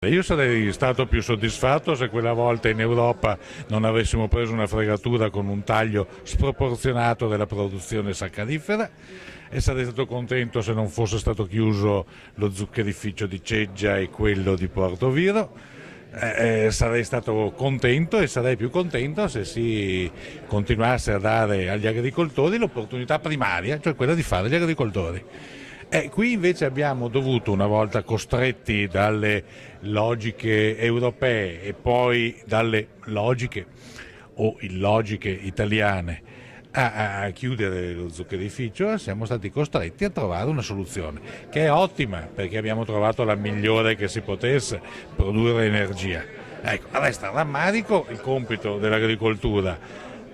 Io sarei stato più soddisfatto se quella volta in Europa non avessimo preso una fregatura con un taglio sproporzionato della produzione saccarifera, e sarei stato contento se non fosse stato chiuso lo zuccherificio di Ceggia e quello di Portoviro. Sarei stato contento e sarei più contento se si continuasse a dare agli agricoltori l'opportunità primaria, cioè quella di fare gli agricoltori. Qui invece abbiamo dovuto, una volta costretti dalle logiche europee e poi dalle logiche o illogiche italiane a chiudere lo zuccherificio, siamo stati costretti a trovare una soluzione che è ottima, perché abbiamo trovato la migliore che si potesse: produrre energia. Ecco, resta rammarico, il compito dell'agricoltura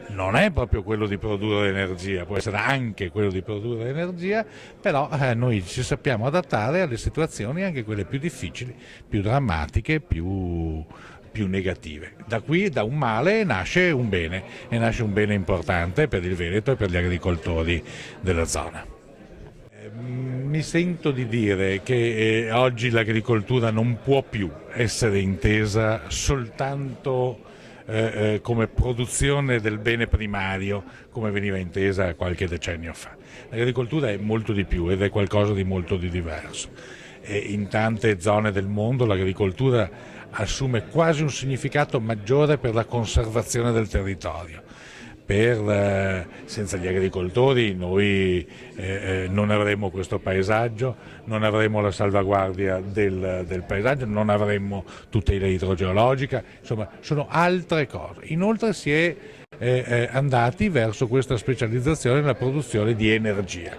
non è proprio quello di produrre energia, può essere anche quello di produrre energia, però noi ci sappiamo adattare alle situazioni, anche quelle più difficili, più drammatiche, più negative. Da qui, da un male, nasce un bene, e nasce un bene importante per il Veneto e per gli agricoltori della zona. Mi sento di dire che oggi l'agricoltura non può più essere intesa soltanto come produzione del bene primario, come veniva intesa qualche decennio fa. L'agricoltura è molto di più ed è qualcosa di molto di diverso. In tante zone del mondo l'agricoltura assume quasi un significato maggiore per la conservazione del territorio. Senza gli agricoltori noi non avremmo questo paesaggio, non avremmo la salvaguardia del paesaggio, non avremmo tutela idrogeologica, insomma sono altre cose. Inoltre si è andati verso questa specializzazione nella produzione di energia,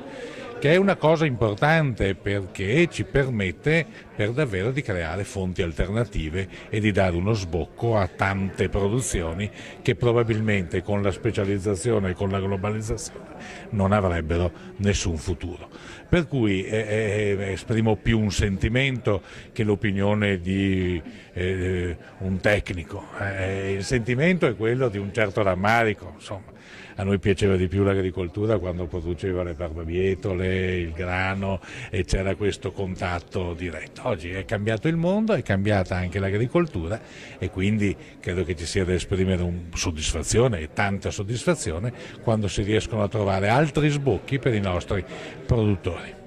che è una cosa importante perché ci permette per davvero di creare fonti alternative e di dare uno sbocco a tante produzioni che probabilmente con la specializzazione e con la globalizzazione non avrebbero nessun futuro. Per cui esprimo più un sentimento che l'opinione di un tecnico. Il sentimento è quello di un certo rammarico, insomma. A noi piaceva di più l'agricoltura quando produceva le barbabietole, il grano, e c'era questo contatto diretto. Oggi è cambiato il mondo, è cambiata anche l'agricoltura, e quindi credo che ci sia da esprimere soddisfazione, e tanta soddisfazione, quando si riescono a trovare altri sbocchi per i nostri produttori.